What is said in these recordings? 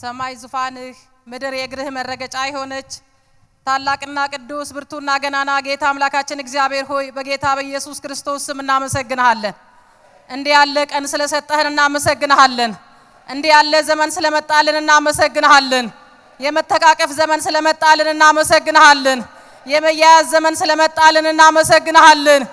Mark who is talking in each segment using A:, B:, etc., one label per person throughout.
A: ሰማይ ዙፋንህ ምድር የእግርህ መረገጫ ይሆነች ታላቅና ቅዱስ ብርቱና ገናና ጌታ አምላካችን እግዚአብሔር ሆይ በጌታ በኢየሱስ ክርስቶስ ስም እናመሰግንሃለን። እንዲህ ያለ ቀን ስለሰጠህን እናመሰግንሃለን። እንዲህ ያለ ዘመን ስለመጣልን እናመሰግንሃለን። የመተቃቀፍ ዘመን ስለመጣልን እናመሰግንሃለን። የመያያዝ ዘመን ስለመጣልን እናመሰግንሃለን።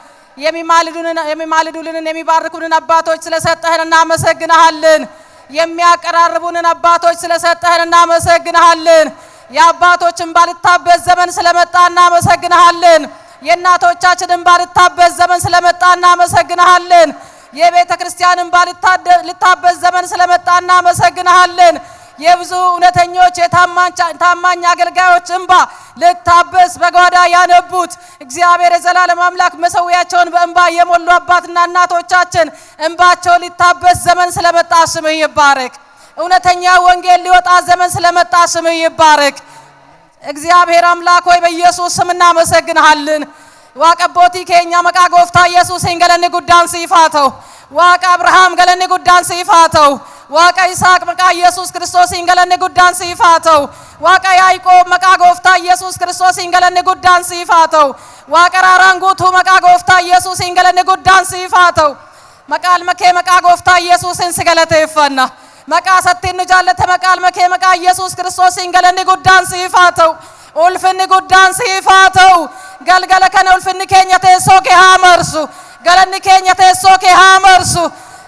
A: የሚማልዱልን የሚባርኩንን አባቶች ስለሰጠህን እናመሰግንሃለን። የሚያቀራርቡንን አባቶች ስለሰጠህን እናመሰግንሃለን። የአባቶችን ባልታበዝ ዘመን ስለመጣ እናመሰግንሃለን። የእናቶቻችንን ባልታበዝ ዘመን ስለመጣ እናመሰግንሃለን። የቤተ ክርስቲያንን ባልታበዝ ዘመን ስለመጣ እናመሰግንሃለን። የብዙ እውነተኞች የታማኝ አገልጋዮች እንባ ልታበስ በጓዳ ያነቡት እግዚአብሔር የዘላለም አምላክ መሰዊያቸውን በእንባ የሞሉ አባትና እናቶቻችን እንባቸው ሊታበስ ዘመን ስለመጣ ስምህ ይባረክ። እውነተኛ ወንጌል ሊወጣ ዘመን ስለመጣ ስምህ ይባረክ። እግዚአብሔር አምላክ ሆይ በኢየሱስ ስም እናመሰግንሃለን። ዋቀቦቲ ከኛ መቃ ጎፍታ ኢየሱስ እንገለኒ ጉዳን ሲፋተው ዋቀ አብርሃም ገለኒ ጉዳን ሲፋተው ዋቀ ይስሐቅ መቃ ኢየሱስ ክርስቶስ እንገለኒ ጉዳን ሲፋተው ዋቀ ያዕቆብ መቃ ጎፍታ ኢየሱስ ክርስቶስ እንገለኒ ጉዳን ሲፋተው ዋቀ ራራንጉቱ መቃ ጎፍታ ኢየሱስ እንገለኒ ጉዳን ሲፋተው መቃል መኬ መቃ ጎፍታ ኢየሱስን ስገለቴፈና መቃ ሰጥተን ጃለተ መቃል መኬ መቃ ኢየሱስ ክርስቶስ እንገለኒ ጉዳን ሲፋተው ኡልፍኒ ጉዳን ሲፋተው ገልገለ ከነ ኡልፍኒ ኬኛ ተሶ ከሃመርሱ ገለኒ ኬኛ ተሶ ከሃመርሱ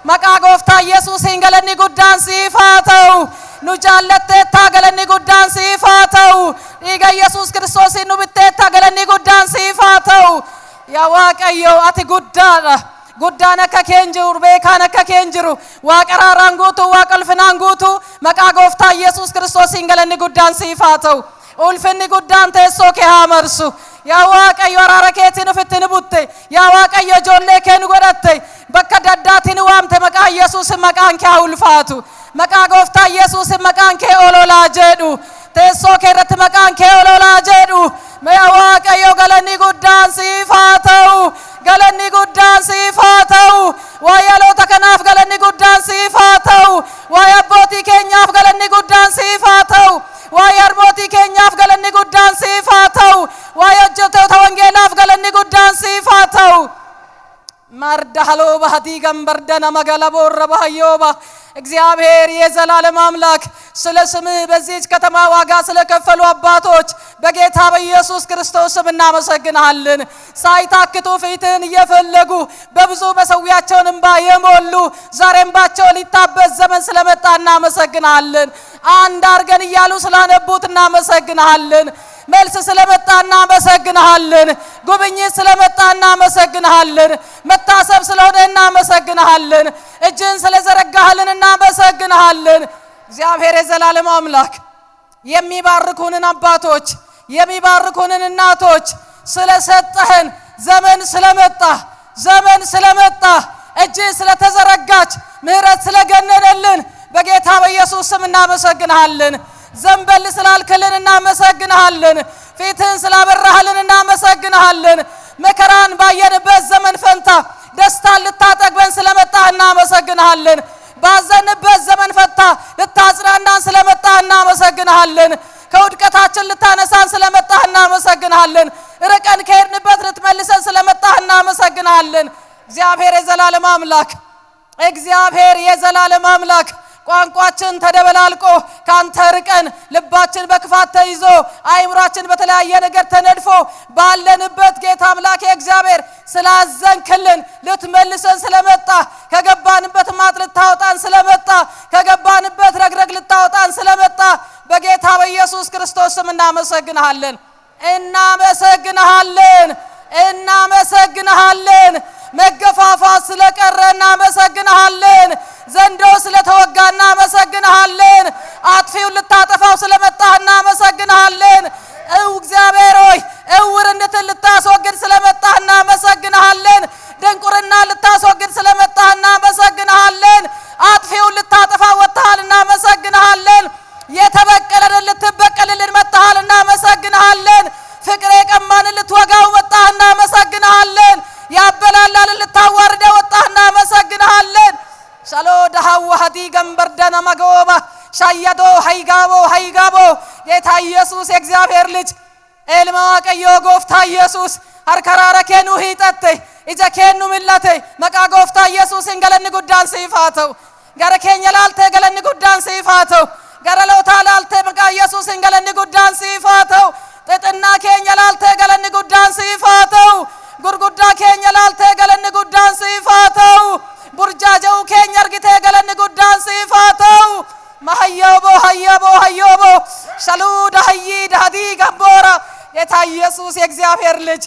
A: መቃ ጎፍታ ኢየሱስ እንገለኒ ጉዳን ሲፋተው ኑጃለተ ታገለኒ ጉዳን ሲፋተው ኢጋ ኢየሱስ ክርስቶስ ኑብቴታ ገለኒ ጉዳን ሲፋተው ያዋቀዮ አቲ ጉዳና ከኬንጅሩ በካና ከኬንጅሩ ዋቀራራንጉቱ ዋቀልፍናንጉቱ መቃ ጎፍታ ኢየሱስ ክርስቶስ እንገለኒ ጉዳን ሲፋተው ኡልፍኒ ጉዳን ተሶ ከሃመርሱ ያዋቀዮ አራረከቲን ፍትን ቡቴ ያዋቀዮ ጆሌ ከን ጎዳቴ በከዳዳቲን ዋምተ መቃ ኢየሱስ መቃንከ አውልፋቱ መቃ ጎፍታ ኢየሱስ መቃንከ ኦሎላ ጀዱ ተሶ ከረት መቃንከ ኦሎላ ጀዱ ያዋቀዮ ገለኒ ጉዳን ሲፋተው ገለኒ ጉዳን ሲፋተው ወያሎ ተከናፍ ገለኒ ጉዳን ሲፋተው ወያቦቲ ከኛፍ ገለኒ ጉዳን ሲፋተው ወያርቦቲ ከኛፍ ገለኒ ጉዳን ሲፋተው ወያጆተው ተወንጌላፍ ገለኒ ጉዳን ሲፋተው ማርዳሎ ባህቲ ገምበርደና መገለቦ ረባዮባ እግዚአብሔር የዘላለም አምላክ ስለ ስምህ በዚህች ከተማ ዋጋ ስለከፈሉ አባቶች በጌታ በኢየሱስ ክርስቶስ ስም እናመሰግንሃለን። ሳይታክቱ ፊትን እየፈለጉ በብዙ መሰዊያቸውን እንባ የሞሉ ዛሬ እንባቸው ሊታበስ ዘመን ስለመጣ እናመሰግንሃለን። አንድ አርገን እያሉ ስላነቡት እናመሰግንሃለን። መልስ ስለመጣ እናመሰግንሃለን። ጉብኝት ስለመጣ እናመሰግንሃለን። መታሰብ ስለሆነ እናመሰግንሃለን። እጅን ስለዘረጋህልን እናመሰግንሃለን። እግዚአብሔር የዘላለም አምላክ የሚባርኩንን አባቶች የሚባርኩንን እናቶች ስለሰጠህን ዘመን ስለመጣ እጅ ስለተዘረጋች ምህረት ስለገነነልን በጌታ በኢየሱስ ስም እናመሰግንሃለን። ዘንበል ስላልክልን እናመሰግንሃለን። ፊትህን ስላበራህልን እናመሰግንሃለን። መከራን ባየንበት ዘመን ፈንታ ደስታን ልታጠግበን ስለመጣህ እናመሰግንሃለን። ባዘንበት ዘመን ፈንታ ልታጽናናን ስለመጣህ እናመሰግንሃለን። ከውድቀታችን ልታነሳን ስለመጣህ እናመሰግንሃለን። ርቀን ከሄድንበት ልትመልሰን ስለመጣህ እናመሰግንሃለን። እግዚአብሔር የዘላለም አምላክ ቋንቋችን ተደበላልቆ ካንተ ርቀን ልባችን በክፋት ተይዞ አይምሯችን በተለያየ ነገር ተነድፎ ባለንበት ጌታ አምላክ እግዚአብሔር ስላዘንክልን ልትመልሰን ስለመጣ ከገባንበት ማጥ ልታወጣን ስለመጣ ከገባንበት ረግረግ ልታወጣን ስለመጣ በጌታ በኢየሱስ ክርስቶስ ስም እናመሰግንሃለን። መገፋፋት ስለቀረ እናመሰግንሃለን። ዘንዶ ስለተወጋ እናመሰግንሃለን። አጥፊው ልታጠፋው ስለመጣህ እናመሰግንሃለን። እግዚአብሔር ሆይ እውርነትን ልታስወግድ ስለመጣህ እናመሰግንሃለን። ድንቁርና ልታስወግድ ስለመጣህ እናመሰግንሃለን። አጥፊው ልታጠፋ ወጣህ እናመሰግንሃለን። የተበቀለን ልትበቀልልን መጣህ እናመሰግንሃለን። ፍቅር የቀማንን ልትወጋው መጣህ እናመሰግንሃለን። ያበላላል ልታዋርደው ወጣህ እናመሰግንሃለን። ሻሎ ደሃው ሀዲ ገምበርደና መጎባ ሻያዶ ሃይጋቦ ጌታ ኢየሱስ የእግዚአብሔር ልጅ ኤልማዋቀዮ ጎፍታ ኢየሱስ አርከራረከኑ ሂጠቴ ኢጀከኑ ምለቴ መቃ ጎፍታ ኢየሱስ እንገለን ጉዳን ሲፋተው ገረከኛ ላልተ ገለን ጉዳን ሲፋተው ገረሎታ ላልተ መቃ ኢየሱስ እንገለን ጉዳን ሲፋተው ጥጥና ከኛ ላልተ ገለን ጉዳን ሲፋተው ጉርጉዳ ከኛ ላልተ ገለን ጉዳን ሲፋተው ቡርጃጀው ከኛ እርግቴ ገለን ጉዳን ሲፋተው ማህያቦ ሸሉዳ ሀይድ ሀዲ ገቦራ ጌታ ኢየሱስ የእግዚአብሔር ልጅ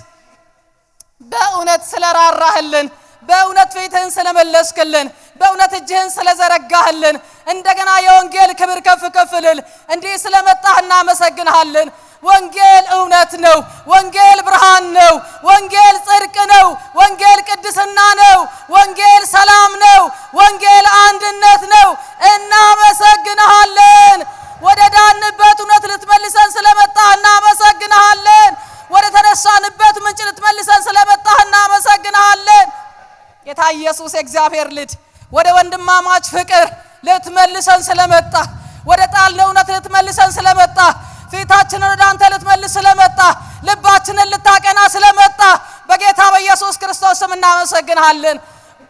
A: በእውነት ስለራራህልን በእውነት ፊትህን ስለመለስክልን በእውነት እጅህን ስለዘረጋህልን እንደገና የወንጌል ክብር ከፍልል እንዲህ ስለመጣህና እናመሰግንሃለን። ወንጌል እውነት ነው። ወንጌል ብርሃን ነው። ወንጌል ጽድቅ ነው። ወንጌል ቅድስና ነው። ወንጌል ሰላም ነው። ወንጌል አንድነት ነው። እናመሰግንሃለን። ወደ ዳንበት እውነት ልትመልሰን ስለመጣህ እናመሰግንሃለን። ወደ ተነሳንበት ምንጭ ልትመልሰን ስለመጣህ እናመሰግንሃለን። ጌታ ኢየሱስ የእግዚአብሔር ልጅ ወደ ወንድማማች ፍቅር ልትመልሰን ስለመጣህ ወደ ጣልነው እውነት ልትመልሰን ስለመጣህ ፊታችንን ወደ አንተ ልትመልስ ስለመጣህ ልባችንን ልታቀና ስለመጣህ በጌታ በኢየሱስ ክርስቶስ ስም እናመሰግንሃለን።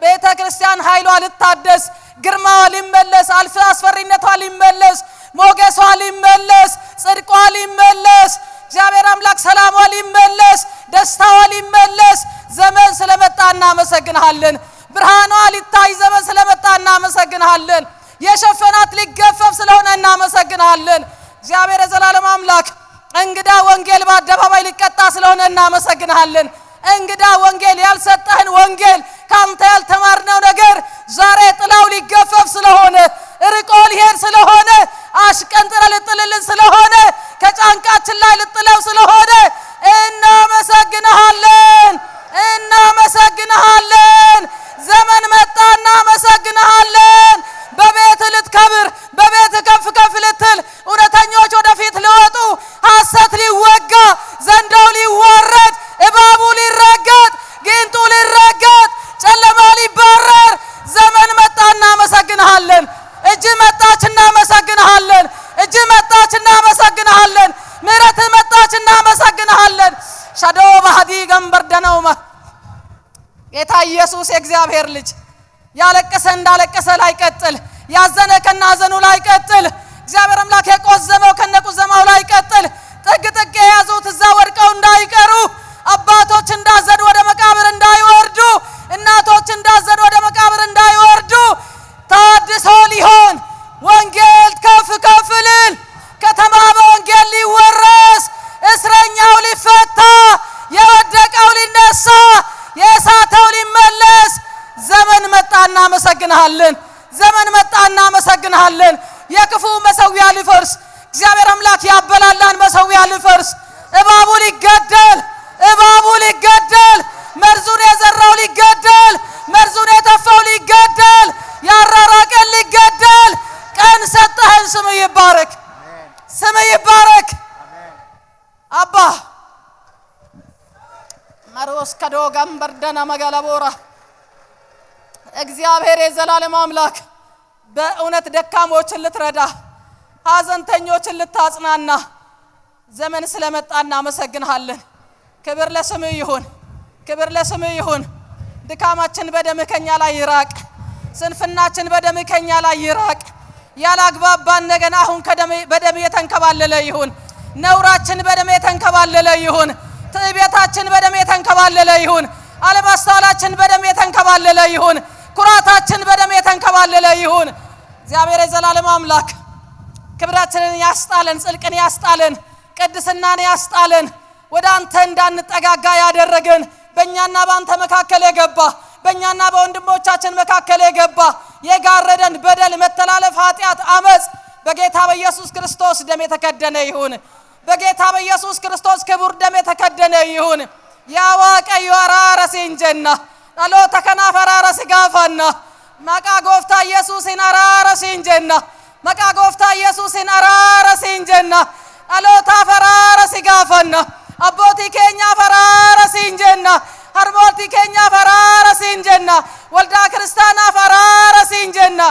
A: ቤተ ክርስቲያን ኃይሏ ልታደስ ግርማዋ ሊመለስ አስፈሪነቷ ሊመለስ ሞገሷ ሊመለስ ጽድቋ ሊመለስ እግዚአብሔር አምላክ ሰላሟ ሊመለስ ደስታዋ ሊመለስ ዘመን ስለመጣ እናመሰግንሃለን። ብርሃኗ ሊታይ ዘመን ስለመጣ እናመሰግንሃለን። የሸፈናት ሊገፈፍ ስለሆነ እናመሰግንሃለን። እግዚአብሔር የዘላለም አምላክ እንግዳ ወንጌል በአደባባይ ሊቀጣ ስለሆነ እናመሰግንሃለን። እንግዳ ወንጌል ያልሰጠህን ወንጌል ካንተ ያልተማርነው ነገር ዛሬ ጥላው ሊገፈፍ ስለሆነ ርቆ ሊሄድ ስለሆነ አሽቀንጥረ ልጥልልን ስለሆነ ከጫንቃችን ላይ ልጥለው ስለሆነ እናመሰግንሃለን። ዘመን መጣ እናመሰግንሃለን። በቤት ልትከብር በቤት ከፍ ልትል እውነተኞች ወደፊት ሊወጡ ሐሰት ሊወጋ ዘንዶው ሊዋረድ እባቡ ሊረገጥ ጊንጡ ሊረገጥ ጨለማ ሊባረር ዘመን መጣ እናመሰግንሃለን። እጅ መጣች እናመሰግንሃለን። እጅ መጣች እናመሰግንሃለን። ምሕረት መጣች እናመሰግንሃለን። ሻዶ ባህዲ ገንበርደነውማ ጌታ ኢየሱስ የእግዚአብሔር ልጅ ያለቀሰ እንዳለቀሰ ላይ ቀጥል ያዘነ ከናዘኑ ላይ ቀጥል እግዚአብሔር አምላክ የቆዘመው ከነቁዘማው ላይ ቀጥል ጥግ የያዙት እዛ ወድቀው እንዳይቀሩ አባቶች እንዳዘኑ ወደ መቃብር እንዳይወርዱ እናቶች እንዳዘኑ ወደ መቃብር እንዳይወርዱ ታድሶ ሊሆን ወንጌል ከፍ ልል ከተማ በወንጌል ሊወረስ እስረኛው ሊፈታ የወደቀው ሊነሳ የሳተው ሊመለስ ዘመን መጣ እናመሰግንሃለን። ዘመን መጣ እናመሰግንሃለን። የክፉ መሰዊያ ሊፈርስ እግዚአብሔር አምላክ ያበላላን መሰዊያ ሊፈርስ እባቡ ሊገደል መርዙን የዘራው ሊገደል መርዙን የተፋው ሊገደል ያራራቀን ሊገደል ቀን ሰጠህን። ስም ይባረክ አባ ማሮስ ከዶ ገንበርደና መጋላቦራ እግዚአብሔር የዘላለም አምላክ በእውነት ደካሞችን ልትረዳ ሐዘንተኞችን ልታጽናና ዘመን ስለመጣ እናመሰግንሃለን። ክብር ለስምህ ይሁን። ድካማችን በደምህ ከኛ ላይ ይራቅ። ስንፍናችን በደምህ ከኛ ላይ ይራቅ። ያላግባባን ነገና አሁን በደም የተንከባለለ ይሁን። ነውራችን በደም የተንከባለለ ይሁን። ትዕቢታችን በደም የተንከባለለ ይሁን። አለማስተዋላችን በደም የተንከባለለ ይሁን። ኩራታችን በደም የተንከባለለ ይሁን። እግዚአብሔር የዘላለም አምላክ ክብራችንን ያስጣለን፣ ጽድቅን ያስጣለን፣ ቅድስናን ያስጣለን፣ ወደ አንተ እንዳንጠጋጋ ያደረገን በእኛና በአንተ መካከል የገባ በእኛና በወንድሞቻችን መካከል የገባ የጋረደን በደል፣ መተላለፍ፣ ኃጢአት፣ አመጽ በጌታ በኢየሱስ ክርስቶስ ደም የተከደነ ይሁን። በጌታ በኢየሱስ ክርስቶስ ክቡር ደም የተከደነ ይሁን። ያዋቀ ይወራረሲን ጀና አሎ ተከናፈራረስ ጋፋና መቃ ጎፍታ ኢየሱስን አራረሲን ጀና መቃ ጎፍታ ኢየሱስን አራረሲን ጀና አሎ ታፈራረስ ጋፋና አቦቲ ኬኛ ፈራረሲን ጀና harmooti keenya faraara siin jenna waldaa kiristaanaa faraara siin jenna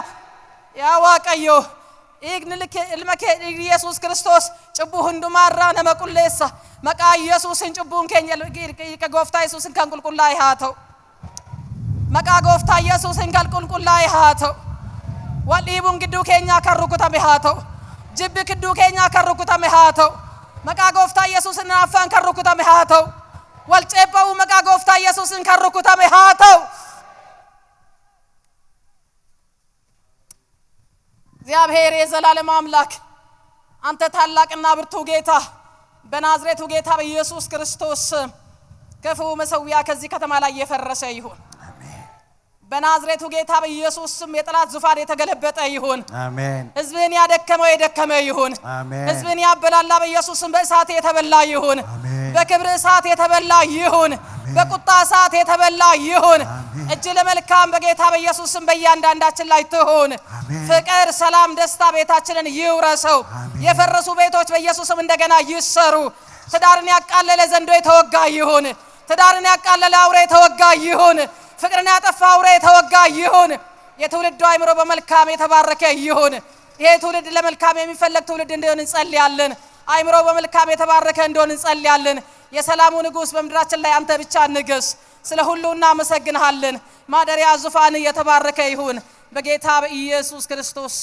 A: yaa waaqayyo ኢግንልክ ልመከ ኢየሱስ ክርስቶስ ጭቡ ሁንዱ ማራ ነመቁሌሳ መቃ ኢየሱስን ጭቡን ከኘል ከጎፍታ ኢየሱስን ከንቁልቁላይ ሃተው መቃ ጎፍታ ኢየሱስን ከንቁልቁላይ ሃተው ወዲቡን ግዱ ከኛ ከሩኩታ መሃተው ጅብ ግዱ ከኛ ከሩኩታ መሃተው መቃ ጎፍታ ኢየሱስን አፋን ከሩኩታ መሃተው ወልጨባው መቃ ጎፍታ ኢየሱስን ከሩኩታ መሃተው እግዚአብሔር የዘላለም አምላክ አንተ ታላቅና ብርቱ ጌታ በናዝሬቱ ጌታ በኢየሱስ ክርስቶስ ከፉ መሰዊያ ከዚህ ከተማ ላይ የፈረሰ ይሁን በናዝሬቱ ጌታ በኢየሱስ ስም የጠላት ዙፋን የተገለበጠ ይሁን አሜን ህዝብን ያደከመው የደከመ ይሁን አሜን ህዝብን ያበላላ በኢየሱስ ስም በእሳት የተበላ ይሁን በክብር እሳት የተበላ ይሁን በቁጣ እሳት የተበላ ይሁን እጅ ለመልካም በጌታ በኢየሱስ ስም በእያንዳንዳችን ላይ ትሁን ፍቅር ሰላም ደስታ ቤታችንን ይውረሰው የፈረሱ ቤቶች በኢየሱስ ስም እንደገና ይሰሩ ትዳርን ያቃለለ ዘንዶ የተወጋ ይሁን ትዳርን ያቃለለ አውሬ የተወጋ ይሁን ፍቅርን ያጠፋ አውሬ የተወጋ ይሁን የትውልዱ አይምሮ በመልካም የተባረከ ይሁን ይሄ ትውልድ ለመልካም የሚፈልግ ትውልድ እንዲሆን እንጸልያለን አይምሮ በመልካም የተባረከ እንዲሆን እንጸልያለን የሰላሙ ንጉስ በመድራችን ላይ አንተ ብቻ ንገስ ስለ ሁሉ እናመሰግንሃለን ማደሪያ ዙፋን የተባረከ ይሁን በጌታ በኢየሱስ ክርስቶስ